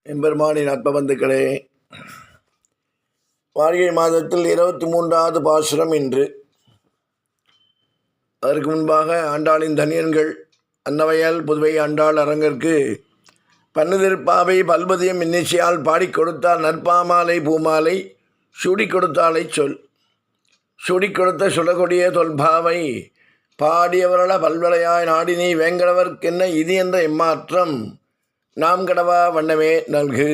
எம்பெருமானின் ஆத்மபந்துக்களே, மார்கழி மாதத்தில் 23வது பாசுரம் இன்று. அதற்கு முன்பாக ஆண்டாளின் தனியன்கள் அன்னவையால் புதுவை ஆண்டாள் அரங்கற்கு பன்னுதிருப்பாவை பல்பதியம் இன்னிசையால் பாடிக் கொடுத்தால் நற்பாமாலை பூமாலை சூடி கொடுத்தாலை சொல். சூடி கொடுத்த சுடகொடிய தொல்பாவை பாடியவரள பல்வளையாய் நாடினி வேங்கடவர்க்கென்ன இது என்ற எம்மாற்றம் நாம் கடவா வண்ணமே நல்கு.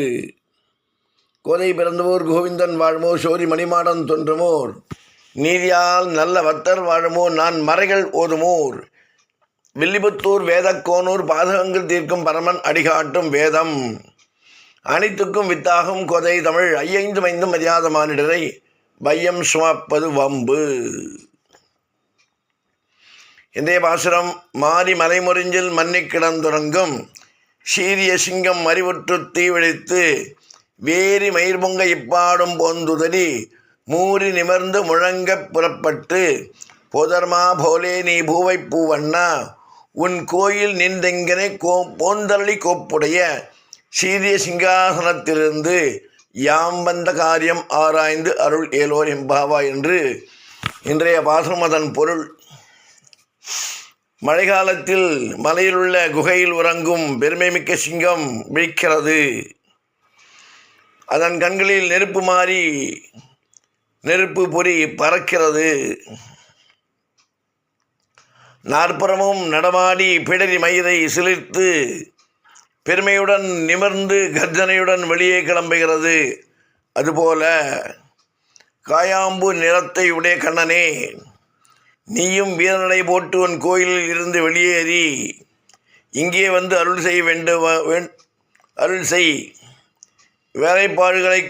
கோதை பிறந்தவோர் கோவிந்தன் வாழ்மோர் சோரி மணிமாடன் தோன்றுமோர் நீதியால் நல்ல வத்தர் வாழுமோர் நான் மறைகள் ஓதுமோர் வில்லிபுத்தூர் வேதக்கோனூர் பாதகங்கள் தீர்க்கும் பரமன் அடிகாட்டும் வேதம் அனைத்துக்கும் வித்தாகும் கோதை தமிழ் ஐயைந்து மைந்தும் மரியாத மானிடரை பையம் சுமப்பது வம்பு. இன்றைய பாசுரம் மாறி மலைமுறிஞ்சில் மன்னி கிடந்துறங்கும் சீரிய சிங்கம் மறிவுற்று தீவிழித்து வேரி மயிர்பொங்க இப்பாடும் போந்துதறி மூறி நிமர்ந்து முழங்கப் புறப்பட்டு போதர்மா போலே நீ பூவை பூவண்ணா உன் கோயில் நின்றெங்கனை போந்தரளி கோப்புடைய சீரிய சிங்காசனத்திலிருந்து யாம் வந்த காரியம் ஆராய்ந்து அருள் ஏலோர் எம்பாவா என்று இன்றைய பாசுரம். அதன் பொருள்: மழைக்காலத்தில் மலையிலுள்ள குகையில் உறங்கும் பெருமைமிக்க சிங்கம் விழிக்கிறது. அதன் கண்களில் நெருப்பு மாறி நெருப்பு பொறி பறக்கிறது. நாற்புறமும் நடமாடி பிடரி மயிரை சிலிர்த்து பெருமையுடன் நிமிர்ந்து கர்ஜனையுடன் வெளியே கிளம்புகிறது. அதுபோல காயாம்பு நிறத்தை உடைய கண்ணனே, நீயும் வீரநடை போட்டு உன் கோயிலில் இருந்து வெளியேறி இங்கே வந்து அருள் செய்ய அருள் செய். வேலைப்பாடுகளை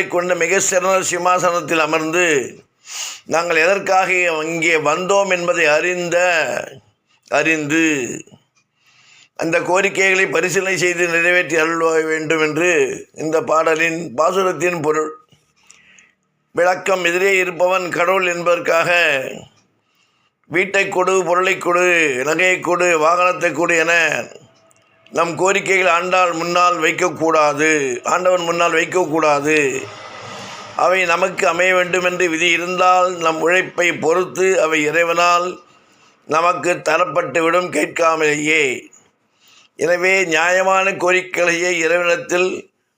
கொண்ட மிக சிறந்த சிம்மாசனத்தில் அமர்ந்து நாங்கள் எதற்காக இங்கே வந்தோம் என்பதை அறிந்து அந்த கோரிக்கைகளை பரிசீலனை செய்து நிறைவேற்றி அருள்வாக வேண்டும் என்று இந்த பாடலின் பாசுரத்தின் பொருள். விளக்கம்: எதிரே இருப்பவன் கடவுள் என்பதற்காக வீட்டை கொடு, பொருளை கொடு, நகையை கொடு, வாகனத்தை கொடு என நம் கோரிக்கைகள் ஆண்டவன் முன்னால் வைக்கக்கூடாது. அவை நமக்கு அமைய வேண்டும் என்று விதி இருந்தால் நம் உழைப்பை பொறுத்து அவை இறைவனால் நமக்கு தரப்பட்டுவிடும் கேட்காமலேயே. எனவே நியாயமான கோரிக்கைகளையே இறைவனத்தில்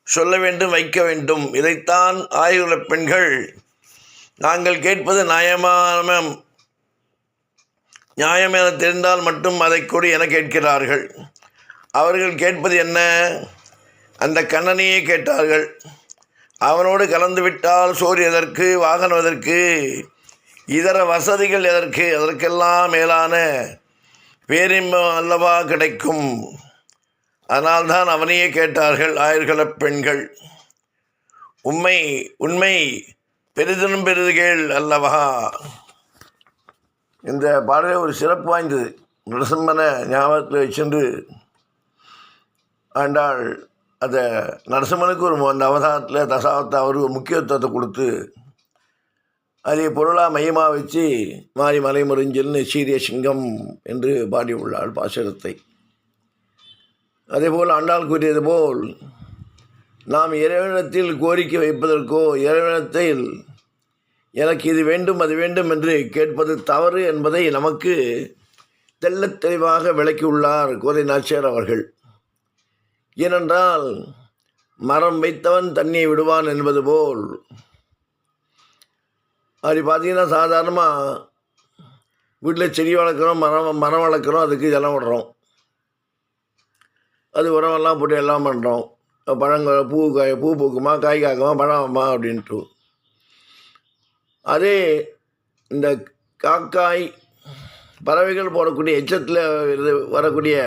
சொல்ல வேண்டும், வைக்க வேண்டும். இதைத்தான் ஆய்வுள்ள பெண்கள் நாங்கள் கேட்பது நியாயம் என தெரிந்தால் மட்டும் அதை கொடு என கேட்கிறார்கள். அவர்கள் கேட்பது என்ன? அந்த கண்ணனையே கேட்டார்கள். அவனோடு கலந்துவிட்டால் சோறு எதற்கு, வாகனம் எதற்கு, இதர வசதிகள் எதற்கு? அதற்கெல்லாம் மேலான பேரின்பம் அல்லவா கிடைக்கும். அதனால்தான் அவனையே கேட்டார்கள் ஆயர்கள பெண்கள். உண்மை பெரிதினும் பெரிது கேள் அல்லவா. இந்த பாடலே ஒரு சிறப்பு வாய்ந்தது. நரசிம்மனை ஞாபகத்தில் வச்சுண்டு ஆண்டாள் அதை நரசிம்மனுக்கு அந்த அவதாரத்தில் தசாவத்தை அவருக்கு ஒரு முக்கியத்துவத்தை கொடுத்து அதை பொருளாக மையமாக வச்சு மாறி மலை முறிஞ்சில்னு சீரிய சிங்கம் என்று பாடியுள்ளாள் பாசுரத்தை. அதேபோல் ஆண்டாள் கூறியது போல் நாம் இறைவனத்தில் கோரிக்கை வைப்பதற்கோ இறைவனத்தில் எனக்கு இது வேண்டும் அது வேண்டும் என்று கேட்பது தவறு என்பதை நமக்கு தெள்ளத் தெளிவாக விளக்கியுள்ளார் கோதை நாச்சியார் அவர்கள். ஏனென்றால் மரம் வைத்தவன் தண்ணியை விடுவான் என்பது போல் அப்படி பார்த்தீங்கன்னா, சாதாரணமாக வீட்டில் செடி வளர்க்குறோம், மரம் வளர்க்குறோம், அதுக்கு ஜலம் விடுறோம், அது உரமெல்லாம் போட்டு எல்லாம் பண்ணுறோம். பழங்கள் பூ பூக்குமா, காய் காக்குமா, பழமா அப்படின்ட்டு. அதே இந்த காக்காய் பறவைகள் போடக்கூடிய எச்சத்தில் வரக்கூடிய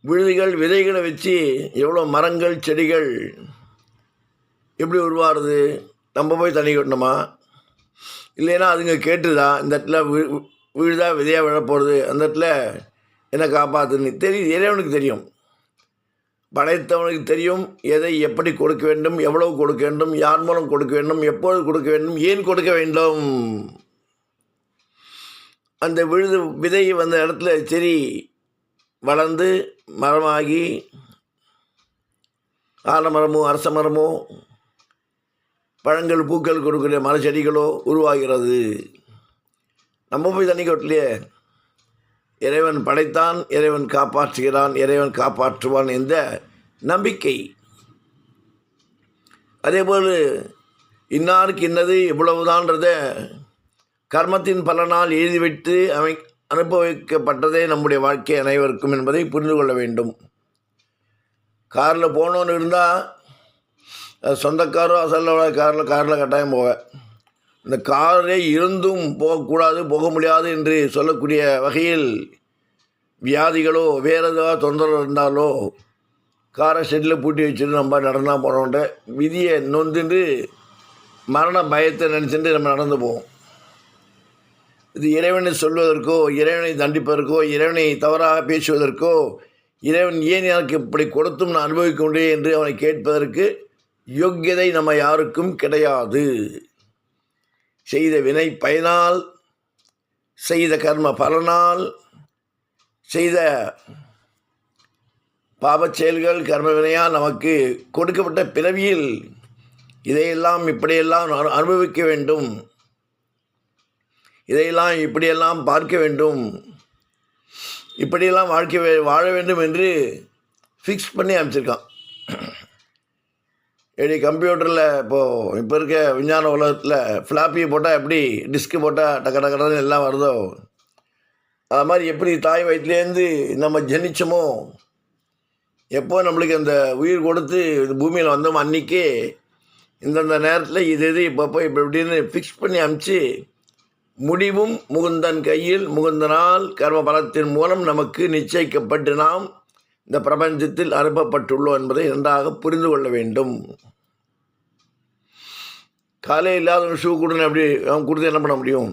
விதைகளை வச்சு எவ்வளோ மரங்கள் செடிகள் எப்படி உருவாருது? நம்ம போய் தண்ணி கொட்டணுமா? இல்லைன்னா அதுங்க கேட்டுதா இந்த இடத்துல விழுதா விதையாக விழப்போகிறது, அந்த இடத்துல என்ன காப்பாற்றுன்னு தெரியும். இறைவனுக்கு தெரியும், படைத்தவனுக்கு தெரியும் எதை எப்படி கொடுக்க வேண்டும், எவ்வளவு கொடுக்க வேண்டும், யார் மூலம் கொடுக்க வேண்டும், எப்பொழுது கொடுக்க வேண்டும், ஏன் கொடுக்க வேண்டும். அந்த விதை வந்த இடத்துல செடி வளர்ந்து மரமாகி ஆலமரமோ அரச மரமோ பழங்கள் பூக்கள் கொடுக்கிற மரச்செடிகளோ உருவாகிறது. நம்ம போய் தண்ணி கொட்டலையே. இறைவன் படைத்தான், இறைவன் காப்பாற்றுகிறான், இறைவன் காப்பாற்றுவான் என்ற நம்பிக்கை. அதேபோல் இன்னாருக்கு இன்னது இவ்வளவுதான்றத கர்மத்தின் பலனால் எழுதி வைத்து அனுபவிக்கப்பட்டதே நம்முடைய வாழ்க்கை அனைவருக்கும் என்பதை புரிந்து கொள்ள வேண்டும். காரில் போகணுன்னு இருந்தால் சொந்தக்காரோ அசலோட காரில் கட்டாயம் போவேன். இந்த காரே இருந்தும் போகக்கூடாது, போக முடியாது என்று சொல்லக்கூடிய வகையில் வியாதிகளோ வேறு ஏதாவது தொந்தரவு இருந்தாலோ காரை ஷெட்டில் பூட்டி வச்சுட்டு நம்ம நடந்தால் போனோன்ற விதியை நொந்துட்டு மரண பயத்தை நினச்சிட்டு நம்ம நடந்து போவோம். இது இறைவனை சொல்வதற்கோ, இறைவனை தண்டிப்பதற்கோ, இறைவனை தவறாக பேசுவதற்கோ, இறைவன் ஏன் எனக்கு இப்படி கொடுத்தும் நான் அனுபவிக்க முடியும் என்று அவனை கேட்பதற்கு யோக்கியதை நம்ம யாருக்கும் கிடையாது. செய்த வினை பயனால், செய்த கர்ம பலனால், செய்த பாபச் செயல்கள் கர்ம வினையால் நமக்கு கொடுக்கப்பட்ட பிறவியில் இதையெல்லாம் இப்படியெல்லாம் அனுபவிக்க வேண்டும், இதையெல்லாம் இப்படியெல்லாம் பார்க்க வேண்டும், இப்படியெல்லாம் வாழ வேண்டும் என்று ஃபிக்ஸ் பண்ணி அமைச்சிருக்கான். எப்படி கம்ப்யூட்டரில் இப்போ இருக்க விஞ்ஞான உலகத்தில் ஃப்ளாப்பி போட்டால் எப்படி டிஸ்க்கு போட்டால் டக்க டக்கடன்னு எல்லாம் வருதோ, அது மாதிரி எப்படி தாய் வயிற்றுலேருந்து நம்ம ஜனிச்சோமோ, எப்போ நம்மளுக்கு அந்த உயிர் கொடுத்து பூமியில் வந்தோம் அன்றைக்கே இந்தந்த நேரத்தில் இது இப்போ இப்படின்னு ஃபிக்ஸ் பண்ணி அனுப்பிச்சு முடிவும் முகுந்தன் கையில் முகுந்தனால் கர்ம பலத்தின் மூலம் நமக்கு நிச்சயிக்கப்பட்டு நாம் இந்த பிரபஞ்சத்தில் அனுப்பப்பட்டுள்ளோம் என்பதை நன்றாக புரிந்து கொள்ள வேண்டும். காலே இல்லாத ஷூ கொடுன்னு அப்படி அவன் கொடுத்து என்ன பண்ண முடியும்?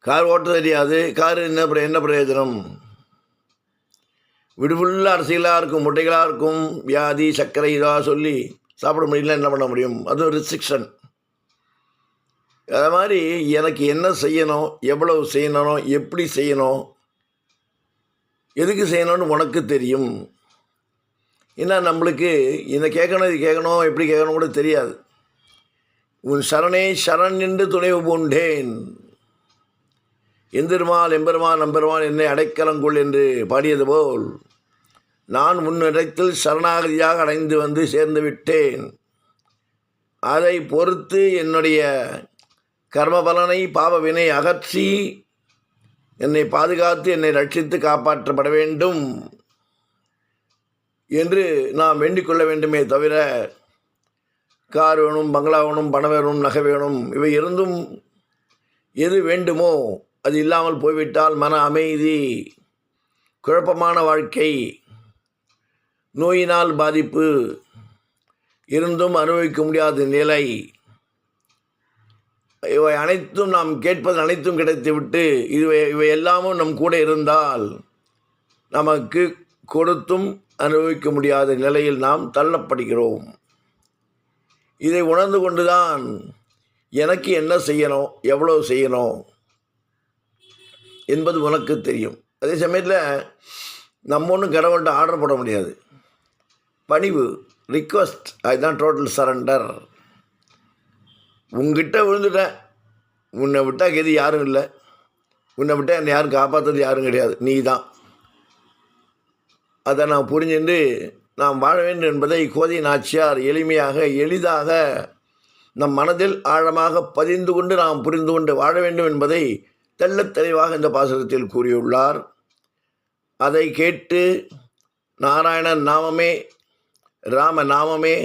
கார் ஓட்ட தெரியாது, கார் என்ன பிரயோஜனம்? வீடு ஃபுல்லாக அரசியலாக இருக்கும், முட்டைகளாக இருக்கும், வியாதி சர்க்கரை இதாக சொல்லி சாப்பிட முடியல, என்ன பண்ண முடியும்? அது ஒரு ரெஸ்ட்ரிக்ஷன். அது மாதிரி எனக்கு என்ன செய்யணும், எவ்வளவு செய்யணும், எப்படி செய்யணும், எதுக்கு செய்யணும்னு உனக்கு தெரியும். ஏன்னா நம்மளுக்கு இதை கேட்கணும், இது கேட்கணும், எப்படி கேட்கணும் கூட தெரியாது. உன் சரணே சரண் என்று துணைவு பூண்டேன், எந்திருமால் எம்பெருமான் நம்பெருமான் என்னை அடைக்கலங்கொள் என்று பாடியது போல் நான் முன்னிடத்தில் சரணாகதியாக அடைந்து வந்து சேர்ந்து விட்டேன். அதை பொறுத்து என்னுடைய கர்மபலனை பாவவினை அகற்றி என்னை பாதுகாத்து என்னை ரட்சித்து காப்பாற்றப்பட வேண்டும் என்று நாம் வேண்டிக் கொள்ள வேண்டுமே தவிர கார் வேணும், பங்களா வேணும், பணம் வேணும், நகை வேணும், இவை இருந்தும் எது வேண்டுமோ அது இல்லாமல் போய்விட்டால் மன அமைதி, குழப்பமான வாழ்க்கை, நோயினால் பாதிப்பு, இருந்தும் அனுபவிக்க முடியாத நிலை, இவை அனைத்தும் நாம் கேட்பது அனைத்தும் கிடைத்துவிட்டு இவை எல்லாமும் நம் கூட இருந்தால் நமக்கு கொடுத்தும் அனுபவிக்க முடியாத நிலையில் நாம் தள்ளப்படுகிறோம். இதை உணர்ந்து கொண்டுதான் எனக்கு என்ன செய்யணும், எவ்வளவு செய்யணும் என்பது உனக்கு தெரியும். அதே சமயத்தில் நம்ம ஒன்றும் கடவுள்கிட்ட ஆர்டர் போட முடியாது. பணிவு, ரிக்வஸ்ட், அதுதான் டோட்டல் சரண்டர். உங்ககிட்ட விழுந்துட்டேன், உன்னை விட்டால் கெதி யாரும் இல்லை, உன்னை விட்டால் என்னை யாரும் காப்பாற்றுறது யாரும் கிடையாது, நீ தான். அதை நான் புரிஞ்சுட்டு நாம் வாழ வேண்டும் என்பதை கோதை நாச்சியார் எளிதாக நம் மனதில் ஆழமாக பதிந்து கொண்டு நாம் புரிந்து கொண்டு வாழ வேண்டும் என்பதை தெள்ளத் தெளிவாக இந்த பாசுரத்தில் கூறியுள்ளார். அதை கேட்டு நாராயணன் நாமமே ராம நாமமே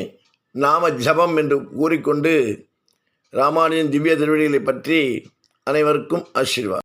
நாம ஜபம் என்று கூறிக்கொண்டு ராமானுஜன் திவ்ய திருவடிகளை பற்றி அனைவருக்கும் ஆசீர்வாதம்.